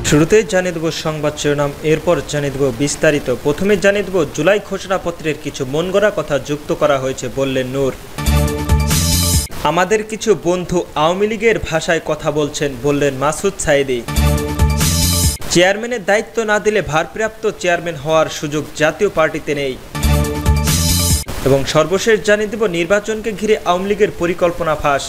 শুরুতেই জানিয়ে দেব সংবাদ শিরোনাম, এরপর জানিয়ে দেব বিস্তারিত। প্রথমে জানিয়ে দেব জুলাই ঘোষণাপত্রের কিছু মন গড়া কথা যুক্ত করা হয়েছে বললেন নূর। আমাদের কিছু বন্ধু আওয়ামী লীগের ভাষায় কথা বলছেন বললেন মাসুদ সাঈদী। চেয়ারম্যানের দায়িত্ব না দিলে ভারপ্রাপ্ত চেয়ারম্যান হওয়ার সুযোগ জাতীয় পার্টিতে নেই। এবং সর্বশেষ জানিয়ে দেব নির্বাচনকে ঘিরে আওয়ামী লীগের পরিকল্পনা ফাঁস।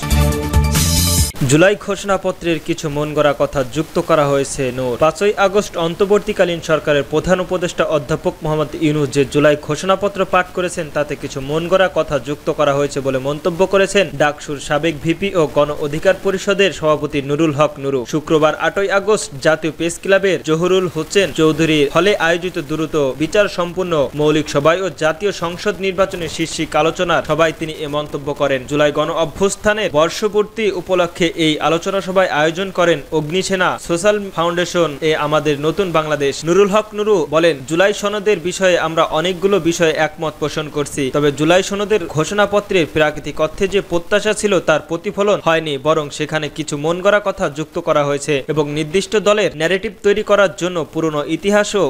জুলাই ঘোষণাপত্রের কিছু মন গড়া কথা যুক্ত করা হয়েছে নূর। ৫ই আগস্ট অন্তর্বর্তীকালীন সরকারের প্রধান উপদেষ্টা অধ্যাপক মোহাম্মদ ইউনূস যে জুলাই ঘোষণাপত্র পাঠ করেছেন তাতে কিছু মন গড়া কথা যুক্ত করা হয়েছে বলে মন্তব্য করেছেন ডাকসুর সাবেক ভিপি ও গণ অধিকার পরিষদের সভাপতি নুরুল হক নুরু। শুক্রবার ৮ই আগস্ট জাতীয় প্রেস ক্লাবের জহুরুল হোসেন চৌধুরীর হলে আয়োজিত দ্রুত বিচার সম্পূর্ণ মৌলিক সভায় ও জাতীয় সংসদ নির্বাচনের শীর্ষিক আলোচনার সভায় তিনি এ মন্তব্য করেন। জুলাই গণ অভ্যুত্থানের বর্ষপূর্তি উপলক্ষে এই আলোচনা সভায় আয়োজন করেন অগ্নিসেনা সোশ্যাল ফাউন্ডেশন এ আমাদের নতুন বাংলাদেশ। নুরুল হক নুরু বলেন, জুলাই সনদের বিষয়ে আমরা অনেকগুলো বিষয়ে একমত পোষণ করছি, তবে জুলাই সনদের ঘোষণাপত্রের প্রাকৃতিক অর্থে যে প্রত্যাশা ছিল তার প্রতিফলন হয়নি, বরং সেখানে কিছু মন গড়া কথা যুক্ত করা হয়েছে এবং নির্দিষ্ট দলের ন্যারেটিভ তৈরি করার জন্য পুরনো ইতিহাস ও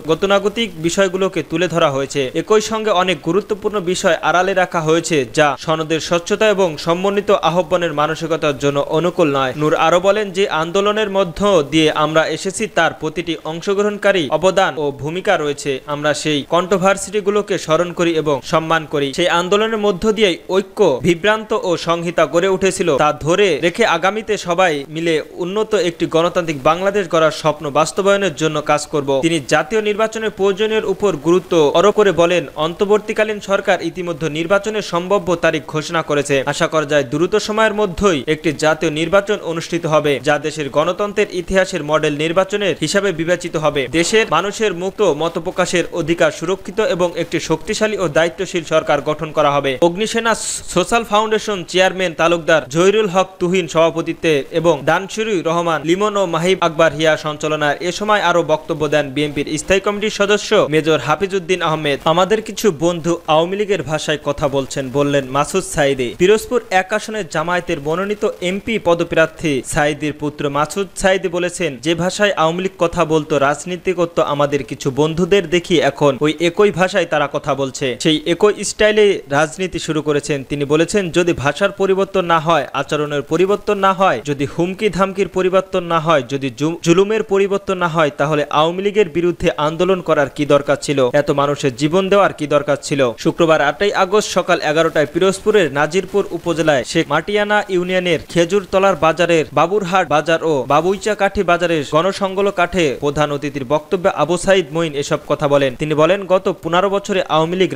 গতানুগতিক বিষয়গুলোকে তুলে ধরা হয়েছে। একই সঙ্গে অনেক গুরুত্বপূর্ণ বিষয় আড়ালে রাখা হয়েছে যা সনদের স্বচ্ছতা এবং সমন্বিত আহ্বানের মানসিকতার জন্য অনুকূল নয়। নূর আরো বলেন, যে আন্দোলনের মধ্য দিয়ে আমরা এসেছি তার প্রতিটি অংশগ্রহণকারী অবদান ও ভূমিকা রয়েছে। আমরা সেই কন্ট্রোভার্সিটিগুলোকে স্মরণ করি এবং সম্মান করি। সেই আন্দোলনের মধ্য দিয়ে ঐক্য, বিভ্রান্ত ও সংহিতা গড়ে উঠেছিল, তা ধরে রেখে আগামীতে সবাই মিলে উন্নত একটি গণতান্ত্রিক বাংলাদেশ গড়ার স্বপ্ন বাস্তবায়নের জন্য কাজ করব। তিনি জাতীয় নির্বাচনের প্রয়োজনের উপর গুরুত্ব আরোপ করে বলেন, অন্তর্বর্তীকালীন সরকার ইতিমধ্যে নির্বাচনের সম্ভাব্য তারিখ ঘোষণা করেছে। আশা করা যায় দ্রুত সময়ের মধ্যেই একটি জাতীয় নির্বাচন অনুষ্ঠিত হবে যা দেশের গণতন্ত্রের ইতিহাসের মডেল নির্বাচনের হিসাবে বিবেচিত হবে। দেশের মানুষের মুক্ত মতপ্রকাশের অধিকার সুরক্ষিত এবং একটি শক্তিশালী ও দায়িত্বশীল সরকার গঠন করা হবে। Agnisena social foundation chairman Talukdar Zahirul Haque Tuhin সভাপতিত্বে এবং দানশুরুর রহমান লিমন ও মাহিব আকবর হিয়া সঞ্চালনায় এ সময় আরো বক্তব্য দেন বিএনপির স্থায়ী কমিটির সদস্য মেজর হাফিজউদ্দিন আহমেদ। আমাদের কিছু বন্ধু আওয়ামী লীগের ভাষায় কথা বলছেন বললেন মাসুদ সাঈদী। পিরোজপুর ১ আসনের জামায়াতের মনোনীত এমপি পদপ্রার্থী সাঈদীর পুত্র মাসুদ সাঈদী বলেছেন, যে ভাষায় আওয়ামী লীগ কথা বলতো, রাজনীতি করত, আমাদের কিছু বন্ধুদের দেখি এখন ওই একই ভাষায় তারা কথা বলছে, সেই একই স্টাইলে রাজনীতি শুরু করেছেন। তিনি বলেছেন, যদি ভাষার পরিবর্তন না হয়, আচরণের পরিবর্তন না হয়, যদি হুমকি ধামকির পরিবর্তন না হয়, যদি জুলুমের পরিবর্তন না হয়, তাহলে আওয়ামী লীগের বিরুদ্ধে আন্দোলন করার কি দরকার ছিল? এত মানুষের জীবন দেওয়ার কি দরকার ছিল? শুক্রবার ৮ই আগস্ট সকাল ১১টায় পিরোজপুরের নাজিরপুর উপজেলায় শেখ মাটিয়ানা ইউনিয়নের খেজুরতলার বাজারের বাবুরহাট বাজার ও বাবুইচা কাঠি বাজারের গণসংগল কাঠে প্রধান অতিথির বক্তব্যে আবু সাঈদ মঈন এসব কথা বলেন। তিনি বলেন, গত ১৫ বছরে আওয়ামী লীগ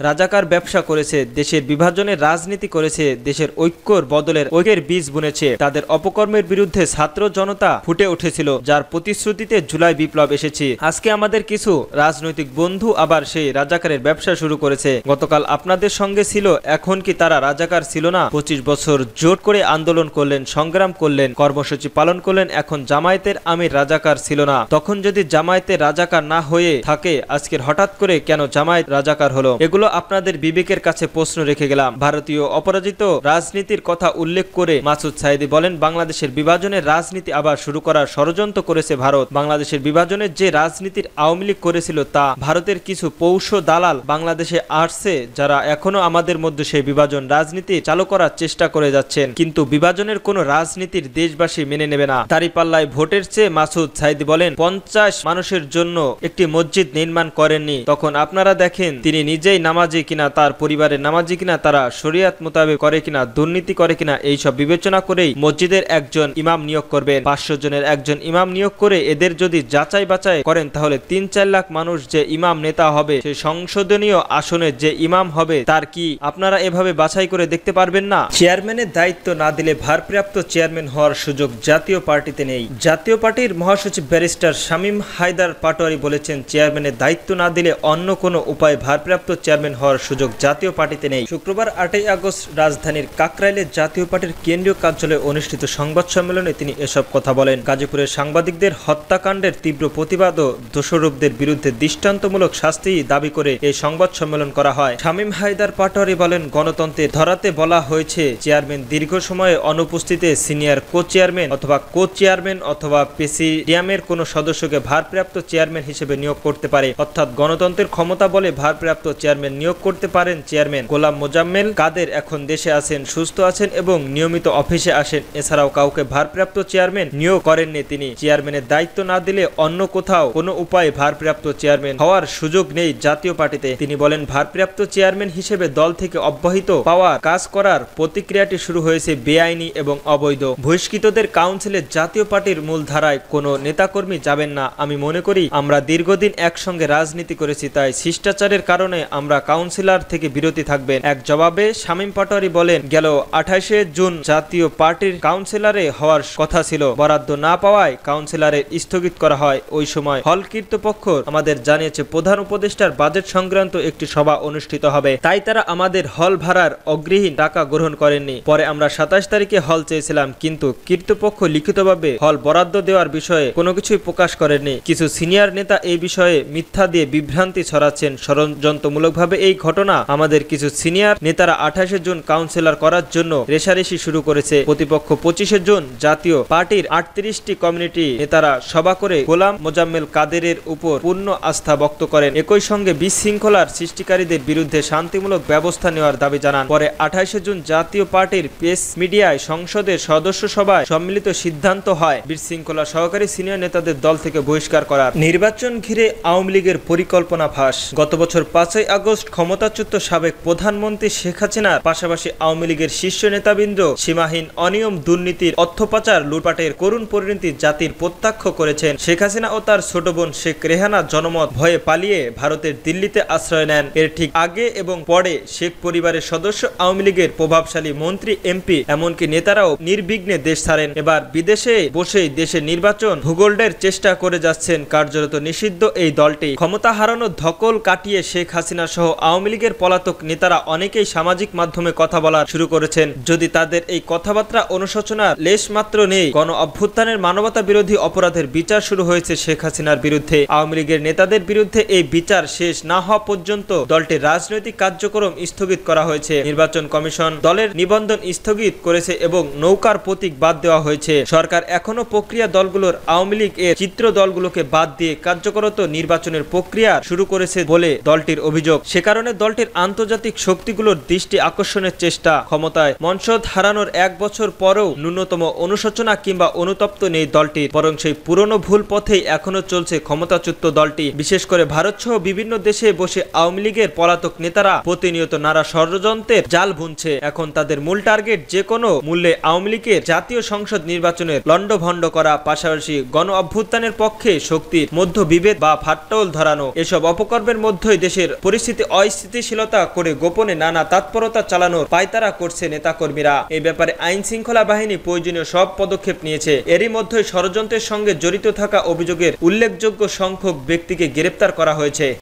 রাজাকার ব্যবসা করেছে, দেশের বিভাজনের রাজনীতি করেছে, দেশের ঐক্যর বদলের ঐক্যের বীজ বুনেছে। তাদের অপকর্মের বিরুদ্ধে ছাত্র জনতা ফুটে উঠেছিল, যার প্রতিশ্রুতিতে জুলাই বিপ্লব এসেছে। আজকে আমাদের কিছু রাজনৈতিক বন্ধু আবার সেই রাজাকারের ব্যবসা শুরু করেছে। গতকাল আপনাদের সঙ্গে ছিল, এখন কি তারা রাজাকার ছিল না? ২৫ বছর জোট করে আন্দোলন করলেন, সংগ্রাম করলেন, কর্মসূচি পালন করলেন, এখন জামায়াতের আমির রাজাকার ছিল না। তখন যদি জামায়াতের রাজাকার না হয়ে থাকে, আজকের হঠাৎ করে কেন জামায়াত রাজাকার হলো? এগুলো আপনাদের বিবেকের কাছে প্রশ্ন রেখে গেলাম। ভারতীয় অপরাজিত রাজনীতির কথা উল্লেখ করে মাসুদ সাঈদী বলেন, বাংলাদেশের বিভাজনের রাজনীতি আবার শুরু করার ষড়যন্ত্র করেছে ভারত। বাংলাদেশের বিভাজনের যে রাজনীতির আওয়ামী লীগ করেছিল তা ভারতের কিছু পৌষ দালাল বাংলাদেশে আসছে, যারা এখনো আমাদের মধ্যে সেই বিভাজন রাজনীতি চালু করার চেষ্টা করে যাচ্ছেন, কিন্তু বিভাজনের কোন রাজনীতির দেশবাসী মেনে নেবে না। দাঁড়িপাল্লায় ভোটের চেয়ে মাসুদ সাঈদী বলেন, ৫০ মানুষের জন্য একটি মসজিদ নির্মাণ করেননি, তখন আপনারা দেখেন তিনি নিজেই নামাজি কিনা, তার পরিবারের নামাজি কিনা, তারা শরিয়াত মোতাবেক করে কিনা, দুর্নীতি করে কিনা, এইসব বিবেচনা করেই মসজিদের একজন ইমাম নিয়োগ করবেন। ৫০০ জনের একজন ইমাম নিয়োগ করে এদের যদি যাচাই বাছাই করেন, তাহলে ৩-৪ লাখ মানুষ যে ইমাম নেতা হবে, সেই সংসদীয় আসনে যে ইমাম হবে, তার কি আপনারা এভাবে বাছাই করে দেখতে পারবেন না? চেয়ারম্যানের দায়িত্ব না দিলে ভারপ্রাপ্ত চেয়ারম্যান হওয়ার সুযোগ জাতীয় পার্টিতে নেই। জাতীয় পার্টির মহাসচিব ব্যারিস্টার শামীম হায়দার পাটোয়ারি বলেছেন, চেয়ারম্যানের দায়িত্ব না দিলে অন্য কোনো উপায়ে ভারপ্রাপ্ত চেয়ারম্যান হওয়ার সুযোগ জাতীয় পার্টিতে নেই। শুক্রবার ৮ই আগস্ট রাজধানীর কাকরাইলে জাতীয় পার্টির কেন্দ্রীয় কার্যালয়ে অনুষ্ঠিত সংবাদ সম্মেলনে তিনি এসব কথা বলেন। গাজীপুরের সাংবাদিকদের হত্যাকাণ্ডের তীব্র প্রতিবাদ ও দোষরূপদের বিরুদ্ধে দৃষ্টান্তমূলক শাস্তি দাবি করে এই সংবাদ সম্মেলন করা হয়। শামীম হায়দার পাটোয়ারি বলেন, গণতন্ত্রের ধরাতে বলা হয়েছে চেয়ারম্যান দীর্ঘ সময়ে অনুপস্থিতিতে সিনিয়র কো-চেয়ারম্যান অথবা প্রেসিডিয়ামের কোনো সদস্যকে ভারপ্রাপ্ত চেয়ারম্যান হিসেবে নিয়োগ করতে পারে। অর্থাৎ গণতন্ত্রের ক্ষমতা বলে ভারপ্রাপ্ত চেয়ারম্যান নিয়োগ করতে পারেন। চেয়ারম্যান গোলাম মোজাম্মেল কাদের এখন দেশে আছেন, সুস্থ আছেন এবং নিয়মিত অফিসে আসেন। এছাড়াও কাউকে ভারপ্রাপ্ত চেয়ারম্যান নিয়োগ করেননি তিনি। চেয়ারম্যানের দায়িত্ব না দিলে অন্য কোথাও কোনো উপায়ে ভারপ্রাপ্ত চেয়ারম্যান হওয়ার সুযোগ নেই জাতীয় পার্টিতে। তিনি বলেন, ভারপ্রাপ্ত চেয়ারম্যান হিসেবে দল থেকে অব্যাহত পাওয়ার কাজ করার প্রতিক্রিয়াটি শুরু হয়েছে বেআইনি এবং অবৈধ। বহিষ্কৃতদের কাউন্সিলে জাতীয় পার্টির মূলধারায় কোনো নেতাকর্মী যাবেন না। আমি মনে করি আমরা দীর্ঘদিন একসঙ্গে রাজনীতি করেছি, তাই শিষ্টাচারের কারণে আমরা কাউন্সিলর থেকে বিরতি থাকবেন। এক জবাবে শামীম পাটোয়ারি বলেন, গেল 28শে জুন জাতীয় পার্টির কাউন্সিলরে হওয়ার কথা ছিল, বরাদ্দ না পাওয়ায় কাউন্সিলরে স্থগিত করা হয়। ওই সময় হল কর্তৃপক্ষ আমাদের জানিয়েছে প্রধান উপদেষ্টার বাজেট সংক্রান্ত একটি সভা অনুষ্ঠিত হবে, তাই তারা আমাদের হল ভাড়ার অগ্রিম টাকা গ্রহণ করেননি। পরে আমরা 27 তারিখে হল চেয়েছিলাম, কিন্তু কর্তৃপক্ষ লিখিতভাবে হল বরাদ্দ দেওয়ার বিষয়ে কোনো কিছুই প্রকাশ করেননি। কিছু সিনিয়র নেতা এই বিষয়ে মিথ্যা দিয়ে বিভ্রান্তি ছড়াচ্ছেন। ষড়যন্ত্রমূলকভাবে এই ঘটনা আমাদের কিছু সিনিয়র নেতারা 28শে জুন কাউন্সিলর করার জন্য রেষারেষি শুরু করেছে। প্রতিপক্ষ 25শে জুন জাতীয় পার্টির 38টি কমিউনিটি নেতারা সভা করে গোলাম মোজাম্মেল কাদেরের উপর পূর্ণ আস্থা ব্যক্ত করেন। একই সঙ্গে বিশৃঙ্খলার সৃষ্টিকারীদের বিরুদ্ধে শান্তিমূলক ব্যবস্থা নেওয়ার দাবি জানান। পরে 28শে জুন জাতীয় পার্টির প্রেস মিডিয়ায় সংসদের সদস্য সভায় সম্মিলিত সিদ্ধান্ত হয় বিশৃঙ্খলা সহকারী সিনিয়র নেতাদের দল থেকে বহিষ্কার করার। নির্বাচন ঘিরে আওয়ামী লীগের পরিকল্পনা ফাঁস। গত বছর 5ই আগস্ট ক্ষমতাচ্যুত সাবেক প্রধানমন্ত্রী শেখ হাসিনার পাশাপাশি আওয়ামী লীগের শীর্ষ নেতাবৃন্দ সীমাহীন অনিয়ম, দুর্নীতির, অর্থপাচার, লুটপাটের করুণ পরিণতি জাতির প্রত্যক্ষ করেছেন। শেখ হাসিনা ও তার ছোট বোন শেখ রেহানা জনমত ভয়ে পালিয়ে ভারতের দিল্লিতে আশ্রয় নেন। এর ঠিক আগে এবং পরে শেখ পরিবারের সদস্য, আওয়ামী লীগের প্রভাবশালী মন্ত্রী, এমপি, এমনকি নেতারাও নির্বিঘ্নে দেশ ছাড়েন। এবার বিদেশে বসেই দেশের নির্বাচন ভূগোল্ডের চেষ্টা করে যাচ্ছেন কার্যরত নিষিদ্ধ এই দলটি। ক্ষমতা হারানোর ধকল কাটিয়ে শেখ হাসিনা সহ আওয়ামী লীগের পলাতক নেতারা অনেকেই সামাজিক মাধ্যমে কথা বলা শুরু করেছেন। যদি তাদের এই কথাবার্তা অনুশোচনার লেশ মাত্র নেই, গণ অভ্যুত্থানের মানবতা বিরোধী অপরাধের বিচার শুরু হয়েছে শেখ হাসিনার বিরুদ্ধে। আওয়ামী লীগের নেতাদের বিরুদ্ধে এই বিচার শেষ না হওয়া পর্যন্ত দলটির রাজনৈতিক কার্যক্রম স্থগিত করা হয়েছে। নির্বাচন কমিশন দলের নিবন্ধন স্থগিত করেছে এবং নৌকার প্রতীক বাদ দেওয়া হয়েছে। সরকার এখনো প্রক্রিয়া দলগুলোর আওয়ামী লীগ এর চিত্র দলগুলোকে বাদ দিয়ে কার্যকরত নির্বাচনের প্রক্রিয়া শুরু করেছে বলে দলটির অভিযোগ। সে কারণে দলটির আন্তর্জাতিক শক্তিগুলোর দৃষ্টি আকর্ষণের চেষ্টা। ক্ষমতায় মনসদ হারানোর 1 বছর পরেও ন্যূনতম অনুশোচনা কিংবা অনুতপ্ত নেই দলটির, বরং সেই পুরনো ভুল পথেই এখনো চলছে ক্ষমতাচ্যুত দলটি। বিশেষ করে ভারত সহ বিভিন্ন দেশে বসে আওয়ামী লীগের পলাতক নেতারা প্রতিনিয়ত নানা ষড়যন্ত্রের জাল বুনছে। এখন তাদের মূল টার্গেট যে কোনো মূল্যে আওয়ামী লীগের জাতীয় সংসদ নির্বাচনের লন্ডভন্ড করা, পাশাপাশি গণ অভ্যুত্থানের পক্ষে শক্তির মধ্য বিভেদ বা ফাটল ধরানো। এসব অপকর্মের মধ্যেই দেশের পরিস্থিতি অস্থিতিশীলতা করে গোপনে নানা তৎপরতা চালানোর পায়তারা করছে নেতাকর্মীরা। এই ব্যাপারে আইন শৃঙ্খলা বাহিনী প্রয়োজনীয় সব পদক্ষেপ নিয়েছে। এরই মধ্যে ষড়যন্ত্রের সঙ্গে জড়িত থাকা অভিযোগের উল্লেখযোগ্য সংখ্যক ব্যক্তিকে গ্রেপ্তার করা হয়েছে।